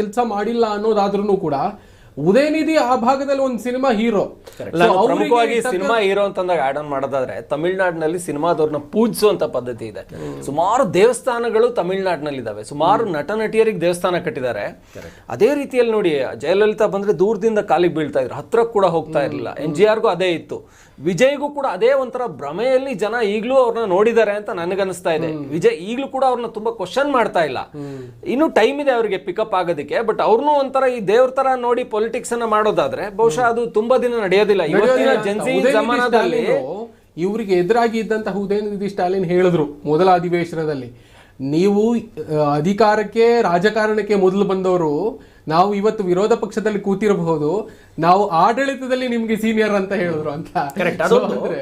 ಕೆಲಸ ಮಾಡಿಲ್ಲ ಅನ್ನೋದಾದ್ರೂ ಕೂಡ ಉದಯನಿಧಿ ಆ ಭಾಗದಲ್ಲಿ ಒಂದು ಸಿನಿಮಾ ಹೀರೋ. ಪ್ರಮುಖವಾಗಿ ಸಿನಿಮಾ ಹೀರೋ ಅಂತಂದಾಗ ಆಡ್ ಆನ್ ಮಾಡೋದಾದ್ರೆ ತಮಿಳ್ನಾಡಿನಲ್ಲಿ ಸಿನಿಮಾದವ್ರನ್ನ ಪೂಜಿಸುವಂತ ಪದ್ಧತಿ ಇದೆ. ಸುಮಾರು ದೇವಸ್ಥಾನಗಳು ತಮಿಳ್ನಾಡಿನಲ್ಲಿ ಇದಾವೆ, ಸುಮಾರು ನಟ ನಟಿಯರಿಗೆ ದೇವಸ್ಥಾನ ಕಟ್ಟಿದ್ದಾರೆ. ಅದೇ ರೀತಿಯಲ್ಲಿ ನೋಡಿ, ಜಯಲಲಿತಾ ಬಂದ್ರೆ ದೂರದಿಂದ ಕಾಲಿಗೆ ಬೀಳ್ತಾ ಇದ್ರು, ಹತ್ರ ಕೂಡ ಹೋಗ್ತಾ ಇರಲಿಲ್ಲ. NGRಗೂ ಅದೇ ಇತ್ತು, ವಿಜಯ್ಗೂ ಕೂಡ ಅದೇ ಒಂಥರ ಭ್ರಮೆಯಲ್ಲಿ ಜನ ಈಗಲೂ ಅವ್ರನ್ನ ನೋಡಿದ್ದಾರೆ ಅಂತ ನನಗನ್ನಿಸ್ತಾ ಇದೆ. ವಿಜಯ್ ಈಗಲೂ ಕೂಡ ಅವ್ರನ್ನ ತುಂಬಾ ಕ್ವಶನ್ ಮಾಡ್ತಾ ಇಲ್ಲ, ಇನ್ನು ಟೈಮ್ ಇದೆ ಅವ್ರಿಗೆ ಪಿಕಪ್ ಆಗೋದಕ್ಕೆ. ಬಟ್ ಅವ್ರನ್ನೂ ಒಂಥರ ಈ ದೇವ್ರ ತರ ನೋಡಿ ಪೊಲಿಟಿಕ್ಸ್ ಅನ್ನ ಮಾಡೋದಾದ್ರೆ ಬಹುಶಃ ಅದು ತುಂಬಾ ದಿನ ನಡೆಯೋದಿಲ್ಲ. ಇವತ್ತಿನ ಜನ್ಸಿ ಜಮಾನದಲ್ಲಿ ಇವರಿಗೆ ಎದುರಾಗಿ ಇದ್ದಂತಹ ಉದಯನಿಧಿ ಸ್ಟಾಲಿನ್ ಹೇಳಿದ್ರು ಮೊದಲ ಅಧಿವೇಶನದಲ್ಲಿ, ನೀವು ಅಧಿಕಾರಕ್ಕೆ ರಾಜಕಾರಣಕ್ಕೆ ಮೊದಲು ಬಂದವರು, ನಾವು ಇವತ್ತು ವಿರೋಧ ಪಕ್ಷದಲ್ಲಿ ಕೂತಿರಬಹುದು, ನಾವು ಆಡಳಿತದಲ್ಲಿ ನಿಮ್ಗೆ ಸೀನಿಯರ್ ಅಂತ ಹೇಳಿದ್ರು ಅಂತ. ಕರೆಕ್ಟ್. ಅದೊಂದ್ರೆ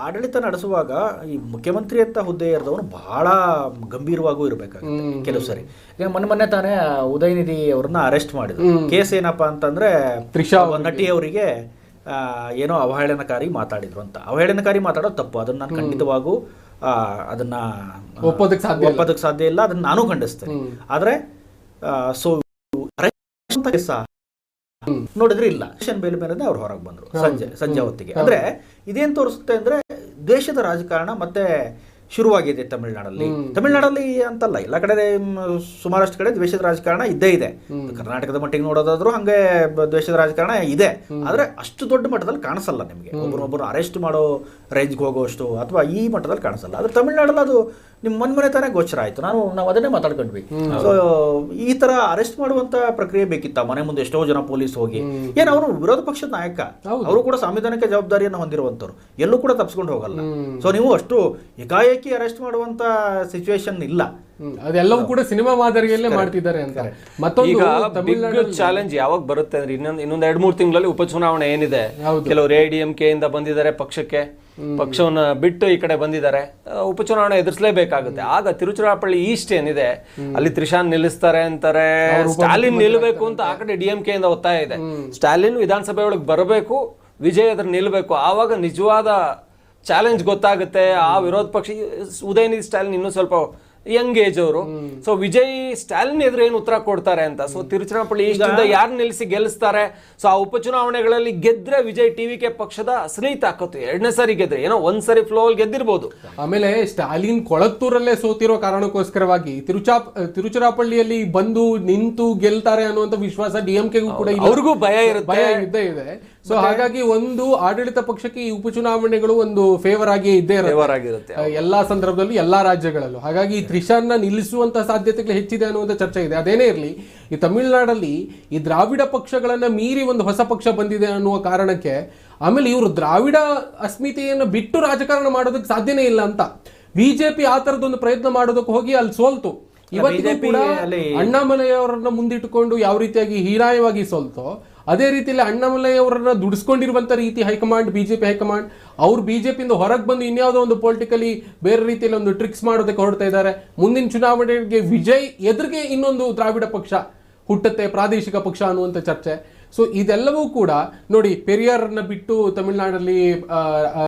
ಆಡಳಿತ ನಡೆಸುವಾಗ ಈ ಮುಖ್ಯಮಂತ್ರಿ ಅಂತ ಹುದ್ದೆ ಇರೋದವನು ಬಹಳ ಗಂಭೀರವಾಗೂ ಇರಬೇಕಾಗುತ್ತೆ. ಕೆಲವು ಸರಿ ಈಗ ಮೊನ್ನೆ ತಾನೇ ಉದಯನಿಧಿ ಅವ್ರನ್ನ ಅರೆಸ್ಟ್ ಮಾಡಿದ್ರು. ಕೇಸ್ ಏನಪ್ಪಾ ಅಂತಂದ್ರೆ ನಟಿ ಅವರಿಗೆ ಏನೋ ಅವಹೇಳನಕಾರಿ ಮಾತಾಡಿದ್ರು ಅಂತ. ಅವಹೇಳನಕಾರಿ ಮಾತಾಡೋದು ತಪ್ಪು, ಅದನ್ನ ನಾನು ಖಂಡಿತವಾಗೂ ಅದನ್ನ ಒಪ್ಪೋದಕ್ಕೆ ಸಾಧ್ಯ ಇಲ್ಲ, ಅದನ್ನ ನಾನು ಖಂಡಿಸ್ತೇನೆ. ಆದ್ರೆ ಸೊ ನೋಡಿದ್ರೆ ಇಲ್ಲ, ಬೇಲೆ ಮೇಲೆ ಅವ್ರು ಹೊರಗೆ ಬಂದ್ರು ಸಂಜೆ ಹೊತ್ತಿಗೆ. ಅಂದ್ರೆ ಇದೇನ್ ತೋರಿಸುತ್ತೆ ಅಂದ್ರೆ ದೇಶದ ರಾಜಕಾರಣ ಮತ್ತೆ ಶುರುವಾಗಿದೆ ತಮಿಳ್ನಾಡಲ್ಲಿ ಅಂತಲ್ಲ, ಎಲ್ಲ ಕಡೆ ಸುಮಾರಷ್ಟು ಕಡೆ ದ್ವೇಷದ ರಾಜಕಾರಣ ಇದ್ದೇ ಇದೆ. ಕರ್ನಾಟಕದ ಮಟ್ಟಿಗೆ ನೋಡೋದಾದ್ರೂ ಹಂಗೆ ದ್ವೇಷದ ರಾಜಕಾರಣ ಇದೆ, ಆದ್ರೆ ಅಷ್ಟು ದೊಡ್ಡ ಮಟ್ಟದಲ್ಲಿ ಕಾಣಿಸಲ್ಲ ನಿಮ್ಗೆ. ಒಬ್ಬರು ಅರೆಸ್ಟ್ ಮಾಡೋ ರೇಂಜ್ಗೆ ಹೋಗೋಷ್ಟು ಅಥವಾ ಈ ಮಟ್ಟದಲ್ಲಿ ಕಾಣಿಸಲ್ಲ. ಆದ್ರೆ ತಮಿಳ್ನಾಡಲ್ಲಿ ಅದು ನಿಮ್ ಮೊನ್ನೆ ತಾನೇ ಗೋಚರ ಆಯ್ತು. ನಾವು ಅದನ್ನೇ ಮಾತಾಡ್ಕೊಂಡ್ವಿ. ಸೊ ಈ ತರ ಅರೆಸ್ಟ್ ಮಾಡುವಂತ ಪ್ರಕ್ರಿಯೆ ಬೇಕಿತ್ತ? ಮನೆ ಮುಂದೆ ಎಷ್ಟೋ ಜನ ಪೊಲೀಸ್ ಹೋಗಿ, ಏನ್ ಅವರು ವಿರೋಧ ಪಕ್ಷದ ನಾಯಕ, ಅವರು ಕೂಡ ಸಾಂವಿಧಾನಿಕ ಜವಾಬ್ದಾರಿಯನ್ನು ಹೊಂದಿರುವಂತವ್ರು, ಎಲ್ಲೂ ಕೂಡ ತಪ್ಪಿಸ್ಕೊಂಡು ಹೋಗಲ್ಲ. ಸೊ ನೀವು ಅಷ್ಟು ಏಕಾಏಕಿ ಅರೆಸ್ಟ್ ಮಾಡುವಂತ ಸಿಚುವೇಶನ್ ಇಲ್ಲ. ಅದೆಲ್ಲವೂ ಕೂಡ ಸಿನಿಮಾ ಮಾದರಿಯಲ್ಲೇ ಮಾಡ್ತಿದ್ದಾರೆ ಅಂತ. ಮತ್ತೊಂದು ಚಾಲೆಂಜ್ ಯಾವಾಗ ಬರುತ್ತೆ ಅಂದ್ರೆ ಇನ್ನೊಂದ್ 2-3 ತಿಂಗಳಲ್ಲಿ ಉಪಚುನಾವಣೆ ಏನಿದೆ. ಕೆಲವರು ADMK ಇಂದ ಬಂದಿದ್ದಾರೆ ಪಕ್ಷವನ್ನ ಬಿಟ್ಟು ಈ ಕಡೆ ಬಂದಿದ್ದಾರೆ, ಉಪಚುನಾವಣೆ ಎದುರಿಸಲೇಬೇಕಾಗುತ್ತೆ. ಆಗ ತಿರುಚಿರಾಪಳ್ಳಿ ಈಸ್ಟ್ ಏನಿದೆ ಅಲ್ಲಿ ತ್ರಿಶಾನ್ ನಿಲ್ಲಿಸ್ತಾರೆ ಅಂತಾರೆ, ಸ್ಟಾಲಿನ್ ನಿಲ್ಲಬೇಕು ಅಂತ ಆ ಕಡೆ DMK ಇಂದ ಒತ್ತಾಯ ಇದೆ. ಸ್ಟಾಲಿನ್ ವಿಧಾನಸಭೆ ಒಳಗೆ ಬರಬೇಕು, ವಿಜಯ್ ಅದ್ರ ನಿಲ್ಲಬೇಕು. ಆವಾಗ ನಿಜವಾದ ಚಾಲೆಂಜ್ ಗೊತ್ತಾಗುತ್ತೆ. ಆ ವಿರೋಧ ಪಕ್ಷ ಉದಯನಿಧಿ ಸ್ಟಾಲಿನ್ ಇನ್ನೂ ಸ್ವಲ್ಪ ಯಂಗ್ ಏಜ್ ಅವರು. ಸೊ ವಿಜಯ್ ಸ್ಟಾಲಿನ್ ಎದುರು ಏನು ಉತ್ತರ ಕೊಡ್ತಾರೆ ಅಂತ. ಸೊ ತಿರುಚಿರಾಪಳ್ಳಿ ಈಸ್ಟಿಂದ ಯಾರು ನಿಲ್ಲಿಸಿ ಗೆಲ್ಲಿಸ್ತಾರೆ. ಸೊ ಆ ಉಪಚುನಾವಣೆಗಳಲ್ಲಿ ಗೆದ್ರೆ ವಿಜಯ್ TVK ಪಕ್ಷದ ಅಸಲಿ ತಾಕತ್ತು. 2ನೇ ಸಾರಿ ಗೆದ್ರೆ, ಏನೋ ಒಂದ್ ಸರಿ ಫ್ಲೋ ಅಲ್ಲಿ ಗೆದ್ದಿರ್ಬೋದು. ಆಮೇಲೆ ಸ್ಟಾಲಿನ್ ಕೊಳತ್ತೂರಲ್ಲೇ ಸೋತಿರೋ ಕಾರಣಕ್ಕೋಸ್ಕರವಾಗಿ ತಿರುಚಿರಾಪಳ್ಳಿಯಲ್ಲಿ ಬಂದು ನಿಂತು ಗೆಲ್ತಾರೆ ಅನ್ನುವಂತ ವಿಶ್ವಾಸ DMKಗೂ ಕೂಡ ಅವ್ರಿಗೂ ಭಯ ಇದ್ದೇ ಇದೆ. ಸೊ ಹಾಗಾಗಿ ಒಂದು ಆಡಳಿತ ಪಕ್ಷಕ್ಕೆ ಈ ಉಪಚುನಾವಣೆಗಳು ಒಂದು ಫೇವರ್ ಆಗಿ ಇದ್ದೇ ಇರುತ್ತೆ ಎಲ್ಲಾ ಸಂದರ್ಭದಲ್ಲೂ, ಎಲ್ಲಾ ರಾಜ್ಯಗಳಲ್ಲೂ. ಹಾಗಾಗಿ ತ್ರಿಶಾನ್ನ ನಿಲ್ಲಿಸುವಂತಹ ಸಾಧ್ಯತೆಗಳು ಹೆಚ್ಚಿದೆ ಅನ್ನುವಂಥ ಚರ್ಚೆ ಇದೆ. ಅದೇನೇ ಇರಲಿ, ಈ ತಮಿಳುನಾಡಲ್ಲಿ ಈ ದ್ರಾವಿಡ ಪಕ್ಷಗಳನ್ನ ಮೀರಿ ಒಂದು ಹೊಸ ಪಕ್ಷ ಬಂದಿದೆ ಅನ್ನುವ ಕಾರಣಕ್ಕೆ, ಆಮೇಲೆ ಇವರು ದ್ರಾವಿಡ ಅಸ್ಮಿತೆಯನ್ನು ಬಿಟ್ಟು ರಾಜಕಾರಣ ಮಾಡೋದಕ್ಕೆ ಸಾಧ್ಯನೇ ಇಲ್ಲ ಅಂತ ಬಿಜೆಪಿ ಆ ತರದೊಂದು ಪ್ರಯತ್ನ ಮಾಡೋದಕ್ಕೆ ಹೋಗಿ ಅಲ್ಲಿ ಸೋಲ್ತು. ಇವತ್ತಿಗೂ ಕೂಡ ಅಣ್ಣಾಮಲೈಯವರನ್ನ ಮುಂದಿಟ್ಟುಕೊಂಡು ಯಾವ ರೀತಿಯಾಗಿ ಹೀನಾಯವಾಗಿ ಸೋಲ್ತೋ, ಅದೇ ರೀತಿಯಲ್ಲಿ ಅಣ್ಣಾಮಲೈಯವರನ್ನ ದುಡಿಸ್ಕೊಂಡಿರುವಂತ ರೀತಿ ಹೈಕಮಾಂಡ್, ಬಿಜೆಪಿ ಹೈಕಮಾಂಡ್, ಅವ್ರು ಬಿಜೆಪಿಯಿಂದ ಹೊರಗೆ ಬಂದು ಇನ್ಯಾವುದೋ ಒಂದು ಪೊಲಿಟಿಕಲಿ ಬೇರೆ ರೀತಿಯಲ್ಲಿ ಒಂದು ಟ್ರಿಕ್ಸ್ ಮಾಡೋದಕ್ಕೆ ಹೊರಡ್ತಾ ಇದ್ದಾರೆ. ಮುಂದಿನ ಚುನಾವಣೆಗೆ ವಿಜಯ್ ಎದುರಿಗೆ ಇನ್ನೊಂದು ದ್ರಾವಿಡ ಪಕ್ಷ ಹುಟ್ಟುತ್ತೆ, ಪ್ರಾದೇಶಿಕ ಪಕ್ಷ ಅನ್ನುವಂಥ ಚರ್ಚೆ. ಸೊ ಇದೆಲ್ಲವೂ ಕೂಡ ನೋಡಿ, ಪೆರಿಯಾರ್ನ ಬಿಟ್ಟು ತಮಿಳುನಾಡಲ್ಲಿ